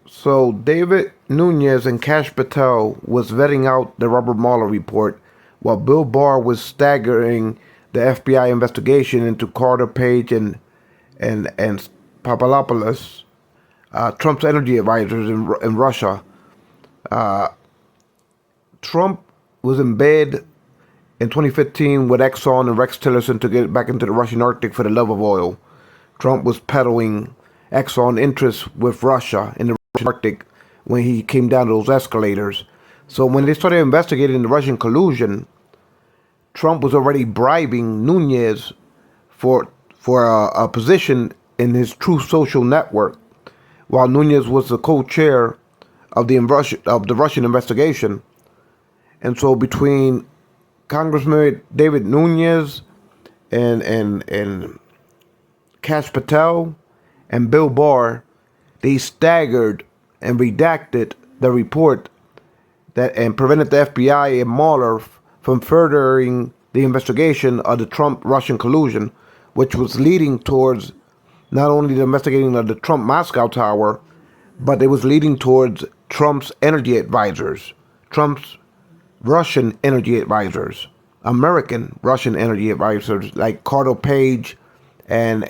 So David Nunes and Cash Patel was vetting out the Robert Mueller report, while Bill Barr was staggering the FBI investigation into Carter Page and Papadopoulos, Trump's energy advisors in Russia. Trump was in bed in 2015 with Exxon and Rex Tillerson to get back into the Russian Arctic for the love of oil. Trump was peddling Exxon interests with Russia in the Russian Arctic when he came down those escalators. So when they started investigating the Russian collusion, Trump was already bribing Nunes for a position in his Truth Social network, while Nunes was the co-chair of the Russian investigation. And so between Congressman David Nunes and Kash Patel and Bill Barr, they staggered and redacted the report that and prevented the FBI and Mueller from furthering the investigation of the Trump-Russian collusion, which was leading towards not only the investigating of the Trump Moscow Tower, but it was leading towards Trump's energy advisors, Trump's Russian energy advisors, American Russian energy advisors like Carter Page and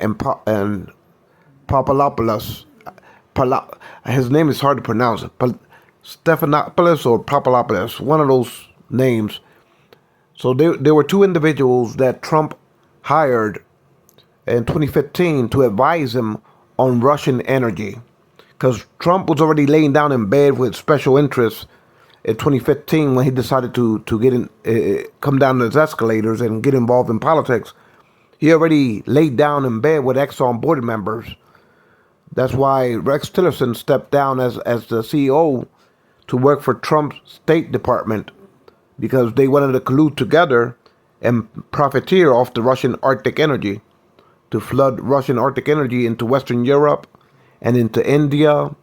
Papadopoulos. His name is hard to pronounce. Stephanopoulos or Papadopoulos, one of those names. So there were two individuals that Trump hired in 2015 to advise him on Russian energy, because Trump was already laying down in bed with special interests in 2015 when he decided to get in, come down those escalators and get involved in politics. He already laid down in bed with Exxon board members. That's why Rex Tillerson stepped down as the CEO to work for Trump's State Department, because they wanted to collude together and profiteer off the Russian Arctic energy, to flood Russian Arctic energy into Western Europe and into India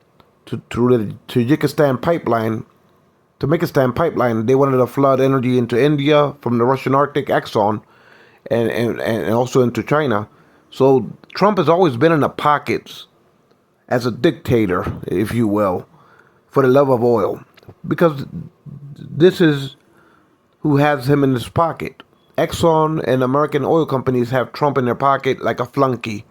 through the Tajikistan pipeline. Turkmenistan pipeline, they wanted to flood energy into India from the Russian Arctic, Exxon, and also into China. So Trump has always been in the pockets as a dictator, if you will, for the love of oil, because this is who has him in his pocket. Exxon and American oil companies have Trump in their pocket like a flunky,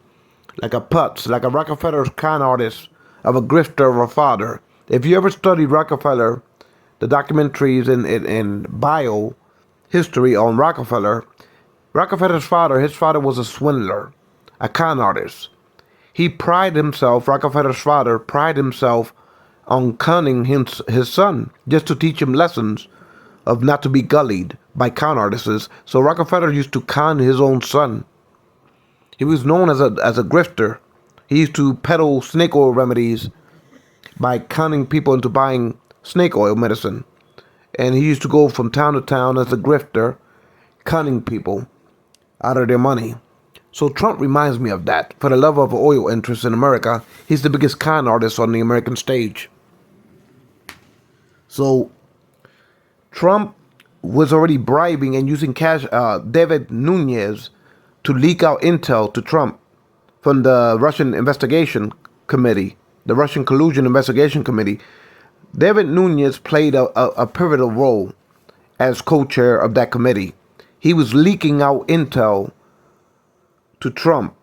like a putz, like a Rockefeller's con artist, of a grifter of a father. If you ever studied Rockefeller, the documentaries and bio history on Rockefeller, Rockefeller's father, his father was a swindler, a con artist. He prided himself, Rockefeller's father prided himself on conning his son, just to teach him lessons of not to be gullied by con artists. So Rockefeller used to con his own son. He was known as a grifter. He used to peddle snake oil remedies by conning people into buying snake oil medicine. And he used to go from town to town as a grifter, conning people out of their money. So Trump reminds me of that. For the love of oil interests in America, he's the biggest con artist on the American stage. So Trump was already bribing and using David Nunes to leak out intel to Trump from the Russian investigation committee, the Russian collusion investigation committee. David Nunes played a pivotal role as co-chair of that committee. He was leaking out intel to Trump,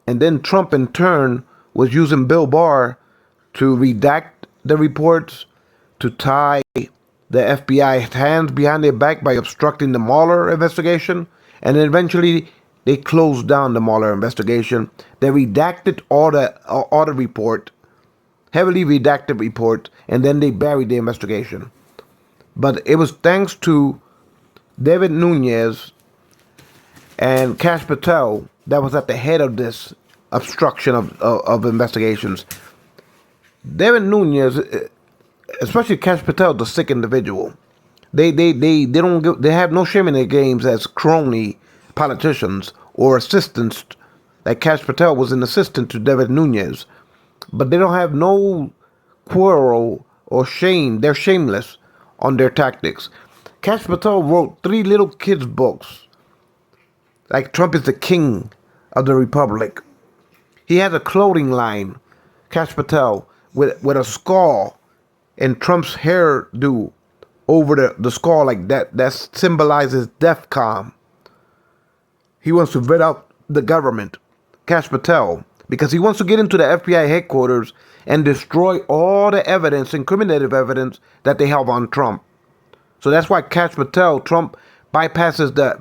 and then Trump in turn was using Bill Barr to redact the reports, to tie the FBI's hands behind their back by obstructing the Mueller investigation, and then eventually they closed down the Mueller investigation. They redacted all the report, heavily redacted report, and then they buried the investigation. But it was thanks to David Nunes and Kash Patel that was at the head of this obstruction of investigations. David Nunes, especially Kash Patel, the sick individual. They have no shame in their games as crony politicians or assistants. Like Kash Patel was an assistant to David Nunes, but they don't have no quarrel or shame. They're shameless on their tactics. Kash Patel wrote 3 little kids' books. Like Trump is the king of the republic. He has a clothing line, Kash Patel, with a skull and Trump's hairdo over the skull like that. That symbolizes DEFCON. He wants to vet out the government, Kash Patel, because he wants to get into the FBI headquarters and destroy all the evidence, incriminative evidence that they have on Trump. So that's why Kash Patel, Trump bypasses the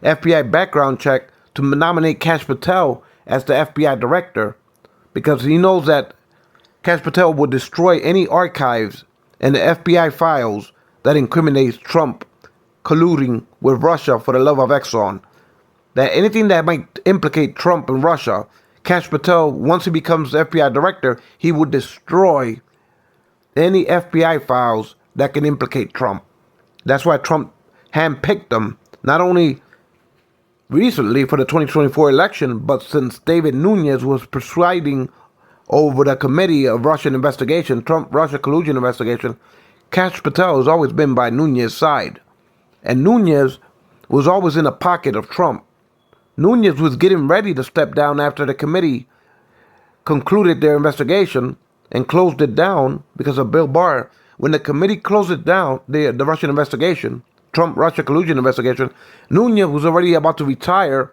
FBI background check to nominate Kash Patel as the FBI director, because he knows that Kash Patel will destroy any archives and the FBI files that incriminates Trump colluding with Russia for the love of Exxon. That anything that might implicate Trump and Russia, Kash Patel, once he becomes the FBI director, he would destroy any FBI files that can implicate Trump. That's why Trump handpicked them, not only recently for the 2024 election, but since David Nunes was presiding over the Committee of Russian Investigation, Trump-Russia collusion investigation. Kash Patel has always been by Nunes' side. And Nunes was always in the pocket of Trump. Nunes was getting ready to step down after the committee concluded their investigation and closed it down because of Bill Barr. When the committee closed it down, the Russian investigation, Trump-Russia collusion investigation, Nunes was already about to retire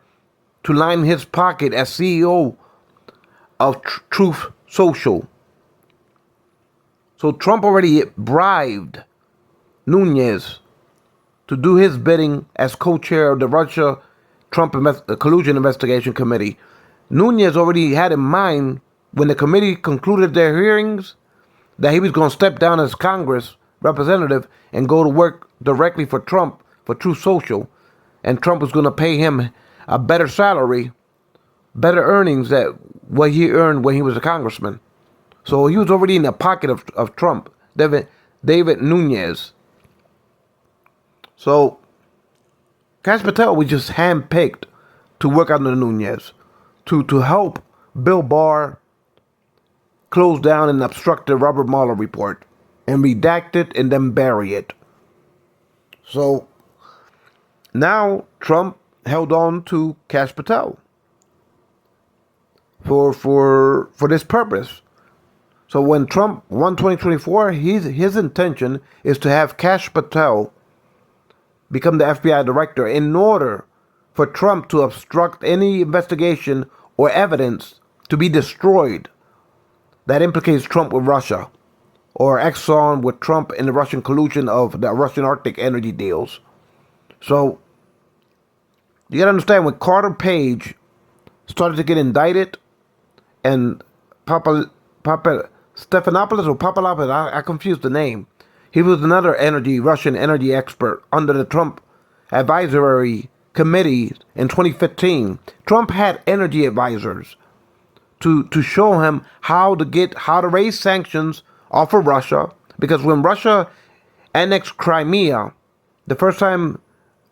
to line his pocket as CEO of Truth Social. So Trump already bribed Nunes to do his bidding as co-chair of the Russia-Trump collusion investigation committee. Nunes already had in mind, when the committee concluded their hearings, that he was going to step down as Congress representative and go to work directly for Trump, for Truth Social. And Trump was going to pay him a better salary, better earnings than what he earned when he was a congressman. So he was already in the pocket of Trump, David Nunes. So Kash Patel was just handpicked to work under Nunes, to help Bill Barr close down and obstruct the Robert Mueller report and redact it and then bury it. So now Trump held on to Kash Patel for this purpose. So when Trump won 2024, his intention is to have Kash Patel become the FBI director in order for Trump to obstruct any investigation or evidence to be destroyed that implicates Trump with Russia, or Exxon with Trump in the Russian collusion of the Russian Arctic energy deals. So you gotta understand, when Carter Page started to get indicted, and Stephanopoulos or Papalopoulos, I confused the name. He was another Russian energy expert under the Trump advisory committee in 2015. Trump had energy advisors to show him how to raise sanctions off of Russia, because when Russia annexed Crimea, the first time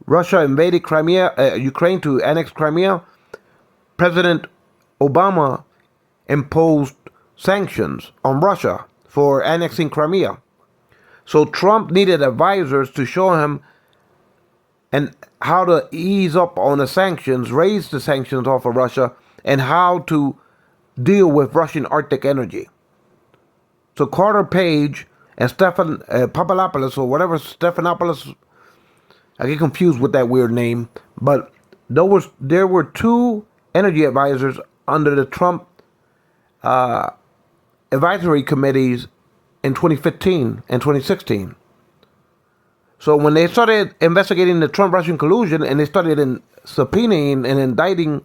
Russia invaded Ukraine to annex Crimea, President Obama imposed sanctions on Russia for annexing Crimea. So Trump needed advisors to show him and how to ease up on the sanctions, raise the sanctions off of Russia, and how to deal with Russian Arctic energy. So Carter Page and Papalopoulos, or whatever, Stephanopoulos, I get confused with that weird name, but there were two energy advisors under the Trump advisory committees in 2015 and 2016. So when they started investigating the Trump-Russian collusion, and they started subpoenaing and indicting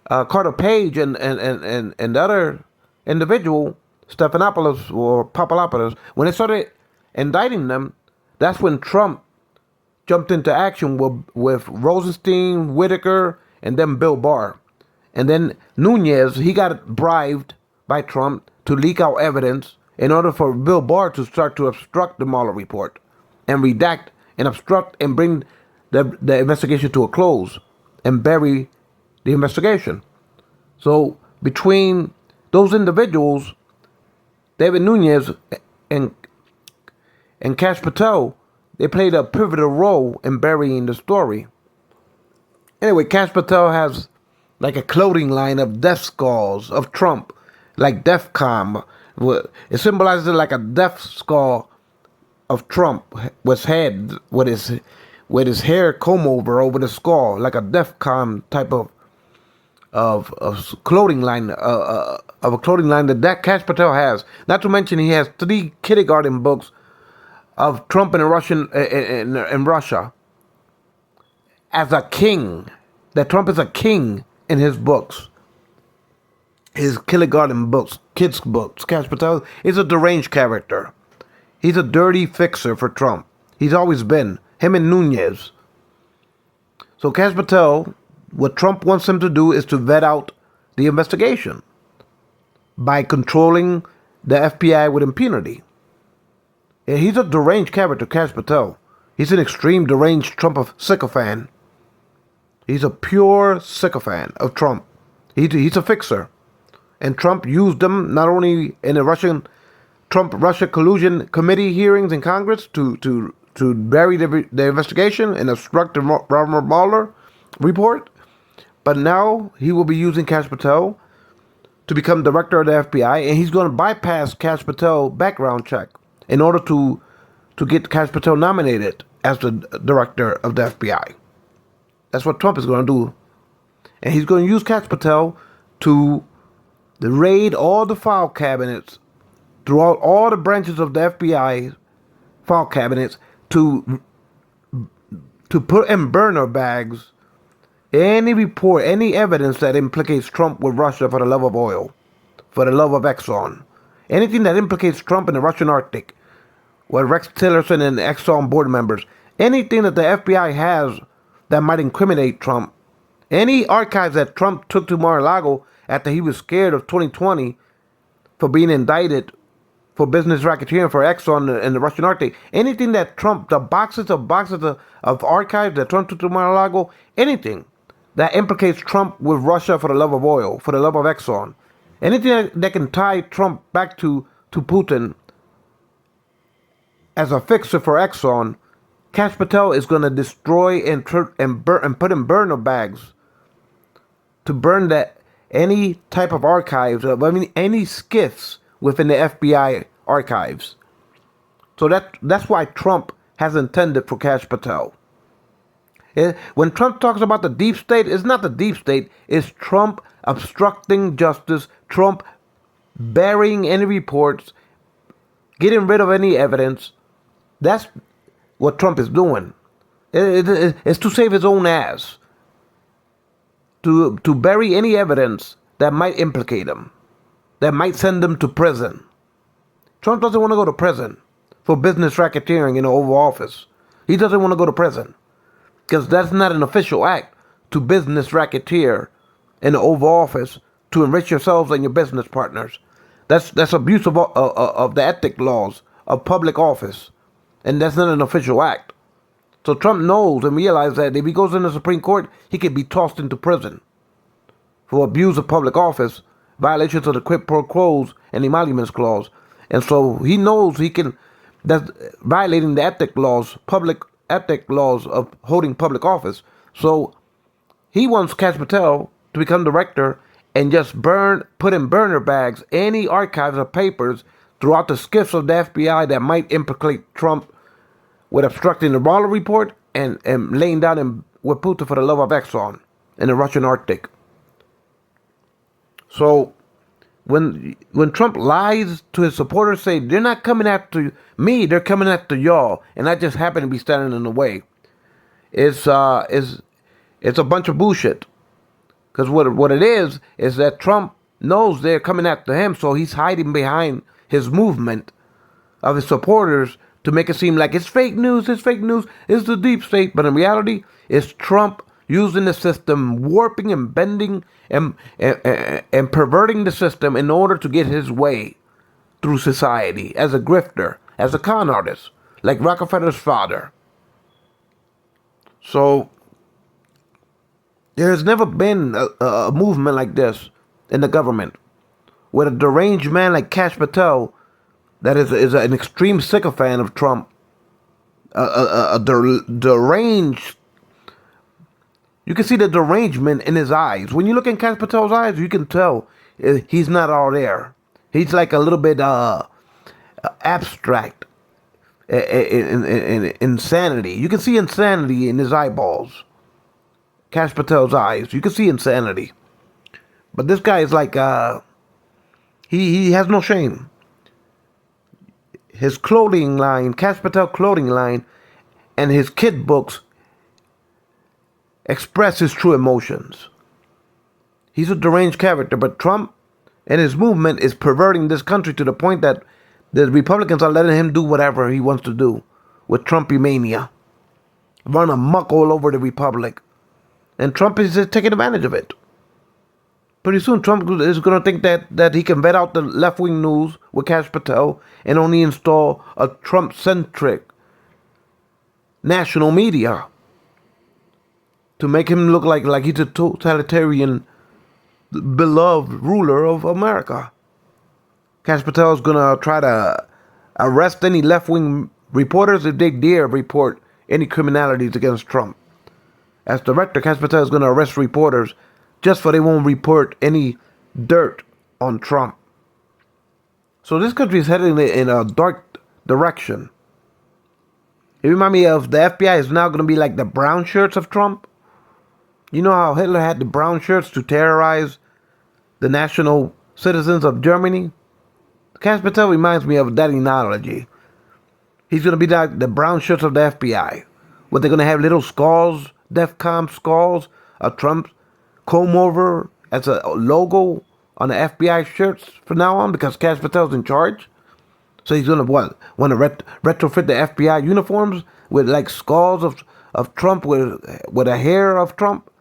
Carter Page and the other individual, Stephanopoulos or Papalopoulos, when they started indicting them, that's when Trump jumped into action with Rosenstein, Whitaker, and then Bill Barr. And then Nunes, he got bribed by Trump to leak out evidence in order for Bill Barr to start to obstruct the Mueller report and redact and obstruct and bring the investigation to a close and bury the investigation. So between those individuals, David Nunes and Kash Patel, they played a pivotal role in burying the story. Anyway, Kash Patel has like a clothing line of death skulls of Trump, like DEFCON, It symbolizes like a death skull of Trump with his hair comb over the skull, like a DEFCON type of clothing line of a clothing line that Kash Patel has. Not to mention he has 3 kindergarten books of Trump in Russia as a king. That Trump is a king in his books, his kindergarten books, kids books. Kash Patel is a deranged character. He's a dirty fixer for Trump. He's always been. Him and Nunez. So Kash Patel, what Trump wants him to do is to vet out the investigation by controlling the FBI with impunity. And he's a deranged character, Kash Patel. He's an extreme deranged Trump sycophant. He's a pure sycophant of Trump. He's a fixer. And Trump used them not only in the Trump-Russia collusion committee hearings in Congress to bury the investigation and obstruct the Robert Mueller report, but now he will be using Kash Patel to become director of the FBI, and he's going to bypass Kash Patel background check in order to get Kash Patel nominated as the director of the FBI. That's what Trump is going to do. And he's going to use Kash Patel to raid all the file cabinets throughout all the branches of the FBI file cabinets to put in burner bags any report, any evidence that implicates Trump with Russia for the love of oil, for the love of Exxon. Anything that implicates Trump in the Russian Arctic, with Rex Tillerson and Exxon board members, anything that the FBI has that might incriminate Trump, any archives that Trump took to Mar-a-Lago after he was scared of 2020 for being indicted for business racketeering for Exxon in the Russian Arctic, anything that Trump, the boxes of archives that Trump took to Mar-a-Lago, anything that implicates Trump with Russia for the love of oil, for the love of Exxon, anything that can tie Trump back to Putin as a fixer for Exxon, Kash Patel is going to destroy and put in burner bags to burn that any type of archives, any skiffs within the FBI archives. So that's why Trump has intended for Kash Patel. When Trump talks about the deep state, it's not the deep state, it's Trump obstructing justice, Trump burying any reports, getting rid of any evidence. That's what Trump is doing. It's to save his own ass. To bury any evidence that might implicate him, that might send him to prison. Trump doesn't want to go to prison for business racketeering in the Oval Office. He doesn't want to go to prison because that's not an official act to business racketeer in the Oval Office to enrich yourselves and your business partners. That's abuse of the ethic laws of public office, and that's not an official act. So Trump knows and realizes that if he goes in the Supreme Court, he could be tossed into prison for abuse of public office, violations of the quid pro quos and emoluments clause. And so he knows that's violating the public ethic laws of holding public office. So he wants Kash Patel to become director and just put in burner bags any archives of papers throughout the skiffs of the FBI that might implicate Trump with obstructing the Mueller report and laying down with Putin for the love of Exxon in the Russian Arctic. So when Trump lies to his supporters, say they're not coming after me, they're coming after y'all, and I just happen to be standing in the way, it's a bunch of bullshit. Because what it is that Trump knows they're coming after him, so he's hiding behind his movement of his supporters to make it seem like it's fake news, it's the deep state. But in reality, it's Trump using the system, warping and bending and perverting the system in order to get his way through society as a grifter, as a con artist, like Rockefeller's father. So there has never been a movement like this in the government, with a deranged man like Kash Patel that is an extreme sycophant of Trump, a deranged. You can see the derangement in his eyes. When you look in Kash Patel's eyes, you can tell he's not all there. He's like a little bit abstract in insanity. You can see insanity in his eyeballs. Kash Patel's eyes. You can see insanity. But this guy is like, he has no shame. His clothing line, Kash Patel clothing line, and his kid books express his true emotions. He's a deranged character, but Trump and his movement is perverting this country to the point that the Republicans are letting him do whatever he wants to do with Trumpy mania. Run amok all over the Republic. And Trump is just taking advantage of it. Pretty soon, Trump is going to think that he can vet out the left-wing news with Kash Patel and only install a Trump-centric national media to make him look like he's a totalitarian, beloved ruler of America. Kash Patel is going to try to arrest any left-wing reporters if they dare report any criminalities against Trump. As director, Kash Patel is going to arrest reporters just so they won't report any dirt on Trump. So this country is heading in a dark direction. It reminds me of the FBI is now going to be like the brown shirts of Trump. You know how Hitler had the brown shirts to terrorize the national citizens of Germany? Kash Patel reminds me of that analogy. He's going to be like the brown shirts of the FBI. What, they're going to have little skulls, DEFCON skulls, a Trump comb over as a logo on the FBI shirts from now on because Kash Patel's in charge. So he's going to want to retrofit the FBI uniforms with like skulls of Trump with a hair of Trump,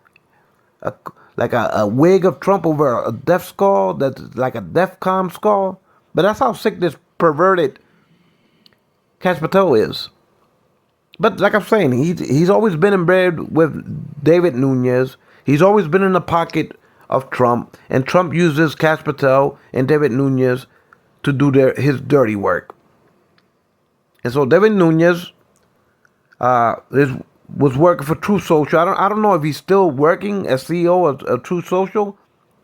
like a wig of Trump over a deaf skull that's like a DEFCON skull. But that's how sick this perverted Kash Patel is. But like I'm saying, he's always been in bed with David Nunes. He's always been in the pocket of Trump, and Trump uses Kash Patel and David Nunes to do his dirty work. And so David Nunes was working for Truth Social. I don't know if he's still working as CEO of Truth Social,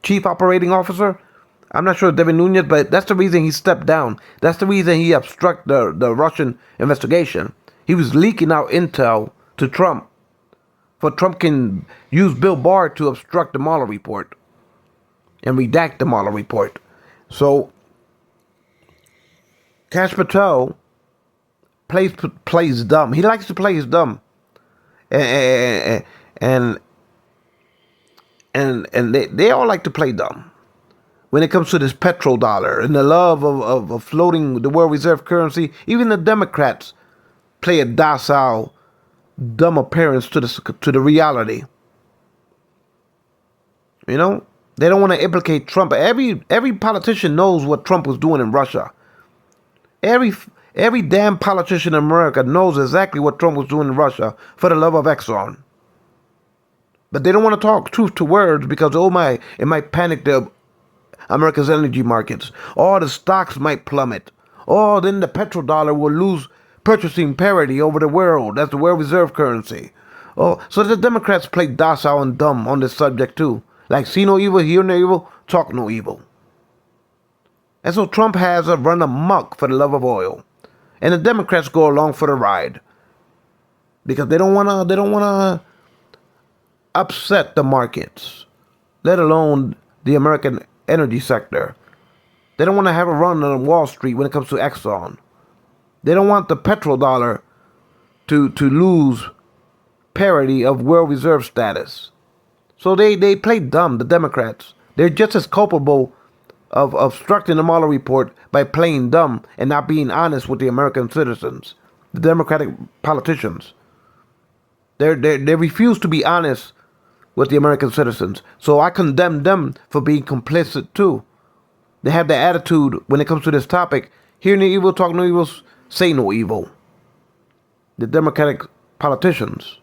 Chief Operating Officer. I'm not sure David Nunes, but that's the reason he stepped down. That's the reason he obstructed the Russian investigation. He was leaking out intel to Trump. For Trump can use Bill Barr to obstruct the Mueller report and redact the Mueller report. So Kash Patel plays dumb. He likes to play his dumb, and they all like to play dumb when it comes to this petrodollar and the love of floating the world reserve currency. Even the Democrats play a docile, dumb appearance to the reality. You know, they don't want to implicate Trump. Every politician knows what Trump was doing in Russia. Every damn politician in America knows exactly what Trump was doing in Russia for the love of Exxon. But they don't want to talk truth to words because it might panic America's energy markets. The stocks might plummet. Then the petrodollar will lose purchasing parity over the world. That's the world reserve currency. So the Democrats play docile and dumb on this subject too. Like see no evil, hear no evil, talk no evil. And so Trump has a run amok for the love of oil. And the Democrats go along for the ride. Because they don't wanna upset the markets, let alone the American energy sector. They don't want to have a run on Wall Street when it comes to Exxon. They don't want the petrodollar to lose parity of world reserve status. So they play dumb, the Democrats. They're just as culpable of obstructing the Mueller report by playing dumb and not being honest with the American citizens, the Democratic politicians. They refuse to be honest with the American citizens. So I condemn them for being complicit too. They have the attitude when it comes to this topic, hear no evil, talk no evil, say no evil. The Democratic politicians.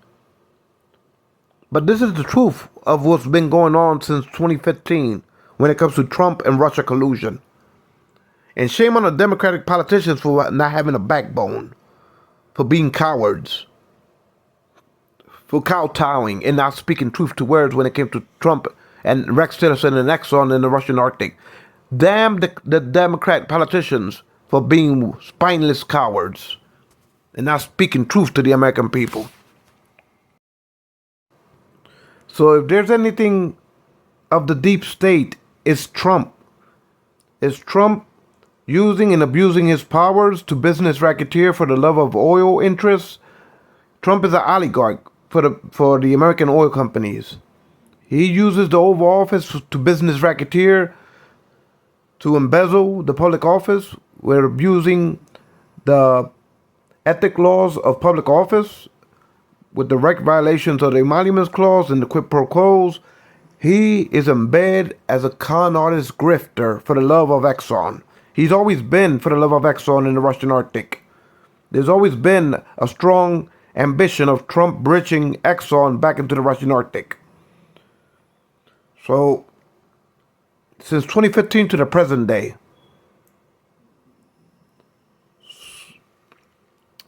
But this is the truth of what's been going on since 2015 when it comes to Trump and Russia collusion. And shame on the Democratic politicians for not having a backbone, for being cowards, for kowtowing and not speaking truth to words when it came to Trump and Rex Tillerson and Exxon in the Russian Arctic. Damn the Democrat politicians for being spineless cowards and not speaking truth to the American people. So if there's anything of the deep state, it's Trump. It's Trump using and abusing his powers to business racketeer for the love of oil interests. Trump is an oligarch for the American oil companies. He uses the Oval Office to business racketeer, to embezzle the public office. We're abusing the ethic laws of public office with direct violations of the emoluments clause and the quid pro quos. He is in bed as a con artist grifter for the love of Exxon. He's always been for the love of Exxon in the Russian Arctic. There's always been a strong ambition of Trump bridging Exxon back into the Russian Arctic. So, since 2015 to the present day,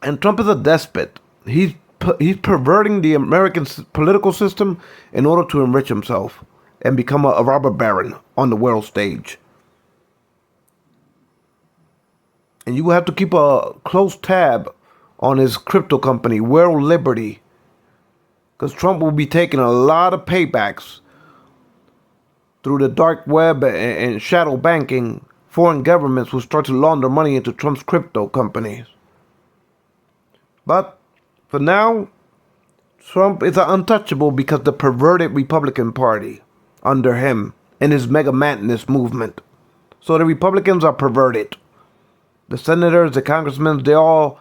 and Trump is a despot. He's perverting the American political system in order to enrich himself and become a robber baron on the world stage. And you will have to keep a close tab on his crypto company, World Liberty, because Trump will be taking a lot of paybacks through the dark web and shadow banking. Foreign governments will start to launder money into Trump's crypto companies. But for now, Trump is untouchable because the perverted Republican Party under him and his mega madness movement. So the Republicans are perverted. The senators, the congressmen, they're all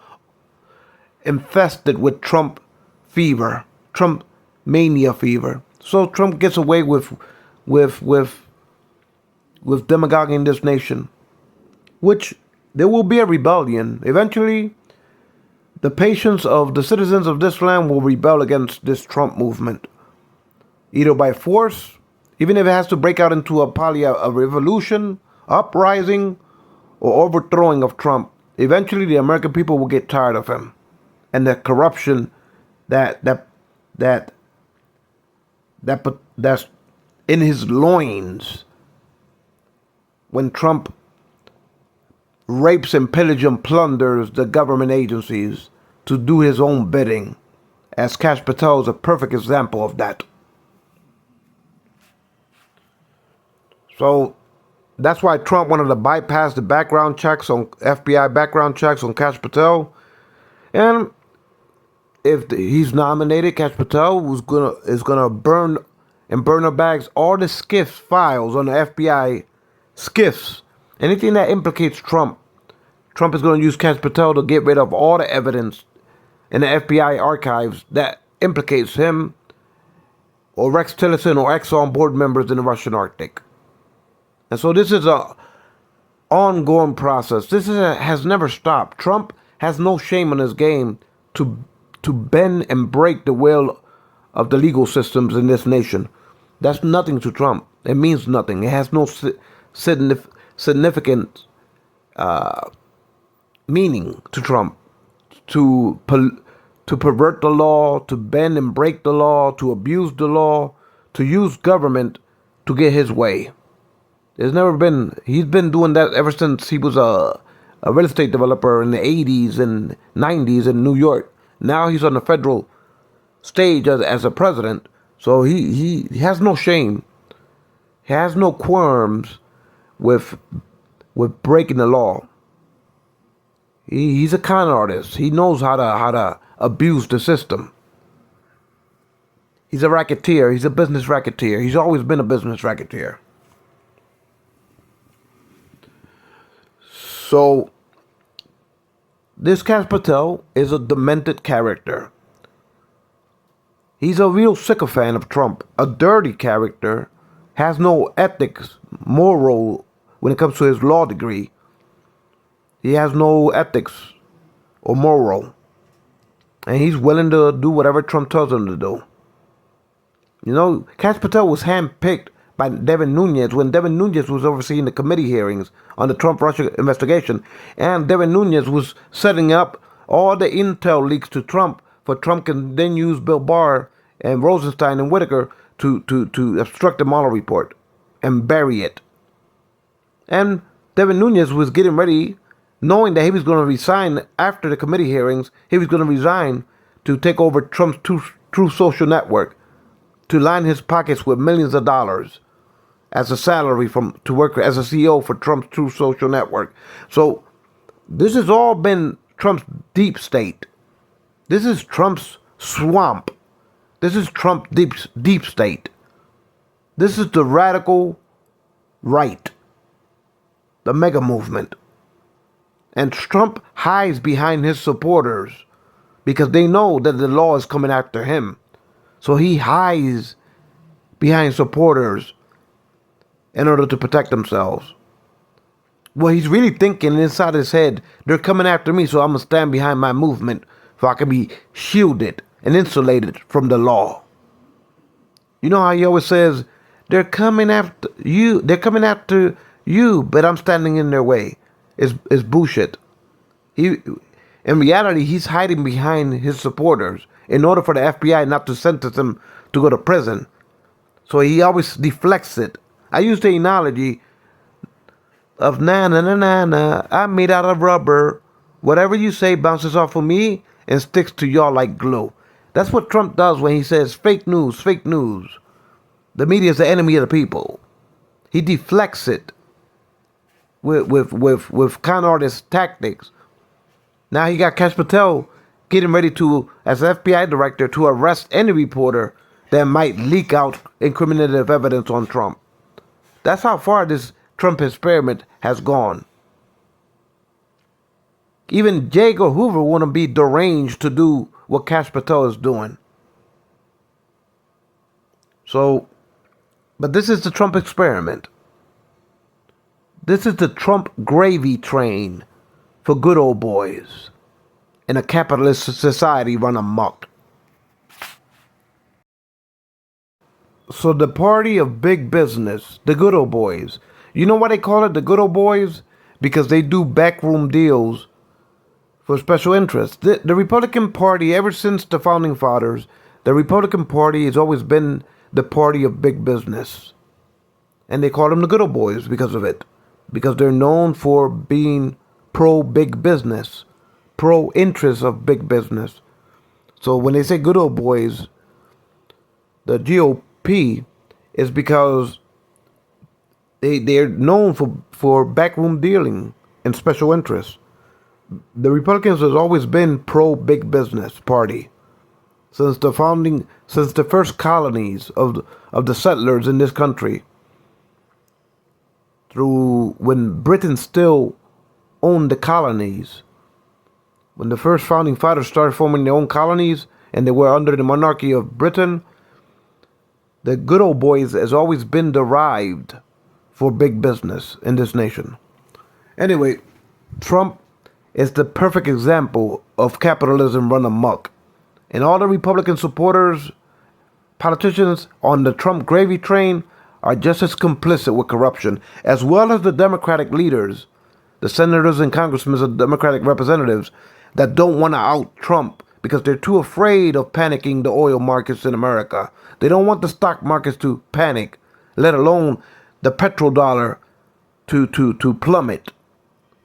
infested with Trump fever, Trump mania fever. So Trump gets away with demagoguing this nation, which there will be a rebellion. Eventually, the patience of the citizens of this land will rebel against this Trump movement, either by force, even if it has to break out into a revolution, uprising, or overthrowing of Trump. Eventually, the American people will get tired of him and the corruption that's in his loins when Trump rapes and pillages and plunders the government agencies to do his own bidding, as Kash Patel is a perfect example of that. So that's why Trump wanted to bypass the background checks on FBI background checks on Kash Patel. And if he's nominated, Kash Patel is gonna burn in burner bags all the SCIF files on the FBI SCIFs. Anything that implicates Trump. Trump is going to use Kash Patel to get rid of all the evidence in the FBI archives that implicates him or Rex Tillerson or Exxon board members in the Russian Arctic. And so this is a ongoing process. This has never stopped. Trump has no shame in his game to bend and break the will of the legal systems in this nation. That's nothing to Trump. It means nothing. It has no significant meaning to Trump. To pervert the law, to bend and break the law, to abuse the law, to use government to get his way. He's been doing that ever since he was a real estate developer in the 80s and 90s in New York. Now he's on the federal stage as a president. So he has no shame. He has no qualms with breaking the law. He's a con artist. He knows how to abuse the system. He's a racketeer. He's a business racketeer. He's always been a business racketeer. So this Kash Patel is a demented character. He's a real sycophant of Trump, a dirty character, has no ethics, moral when it comes to his law degree. He has no ethics or moral. And he's willing to do whatever Trump tells him to do. You know, Kash Patel was handpicked by Devin Nunes when Devin Nunes was overseeing the committee hearings on the Trump-Russia investigation. And Devin Nunes was setting up all the intel leaks to Trump for Trump can then use Bill Barr and Rosenstein and Whitaker to obstruct the Mueller report and bury it And Devin Nunes was getting ready, knowing that he was going to resign after the committee hearings. He was going to resign to take over Trump's Truth Social Network, to line his pockets with millions of dollars as a salary to work as a CEO for Trump's Truth Social Network. So this has all been Trump's deep state. This is Trump's swamp. This is Trump's deep state. This is the radical right, the mega movement. And Trump hides behind his supporters because they know that the law is coming after him. So he hides behind supporters in order to protect themselves. Well, he's really thinking inside his head, they're coming after me, so I'm going to stand behind my movement so I can be shielded and insulated from the law. You know how he always says, they're coming after you, but I'm standing in their way. It's bullshit. In reality, he's hiding behind his supporters in order for the FBI not to sentence him to go to prison. So he always deflects it. I use the analogy of na, I'm made out of rubber. Whatever you say bounces off of me and sticks to y'all like glue. That's what Trump does when he says fake news, fake news. The media is the enemy of the people. He deflects it with con artist tactics. Now he got Kash Patel getting ready to, as FBI director, to arrest any reporter that might leak out incriminative evidence on Trump. That's how far this Trump experiment has gone. Even J. Edgar Hoover wouldn't be deranged to do what Kash Patel is doing. So, but this is the Trump experiment. This is the Trump gravy train for good old boys in a capitalist society run amok. So the party of big business, the good old boys. You know why they call it the good old boys? Because they do backroom deals for special interests. The Republican Party, ever since the founding fathers, the Republican Party has always been the party of big business. And they call them the good old boys because of it. Because they're known for being pro-big business, pro-interest of big business. So when they say good old boys, the GOP is because they're known for backroom dealing and special interests. The Republicans has always been pro-big business party since the first colonies of the settlers in this country. Through when Britain still owned the colonies, when the first founding fathers started forming their own colonies and they were under the monarchy of Britain, the good old boys has always been derived for big business in this nation. Anyway, Trump is the perfect example of capitalism run amok. And all the Republican supporters, politicians on the Trump gravy train are just as complicit with corruption, as well as the Democratic leaders, the senators and congressmen and Democratic representatives that don't want to out Trump because they're too afraid of panicking the oil markets in America. They don't want the stock markets to panic, let alone the petrodollar to plummet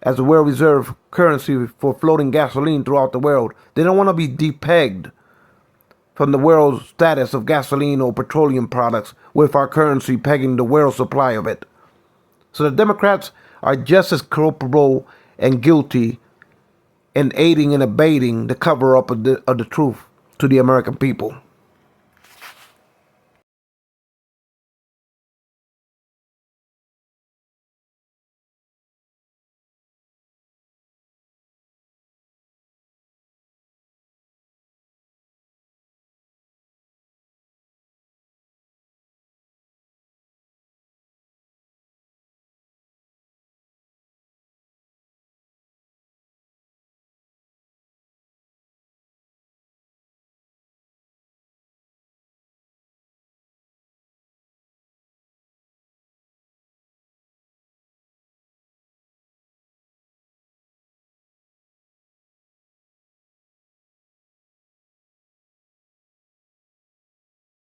as a world reserve currency for floating gasoline throughout the world. They don't want to be depegged from the world's status of gasoline or petroleum products with our currency pegging the world supply of it. So the Democrats are just as culpable and guilty in aiding and abetting the cover-up of the truth to the American people.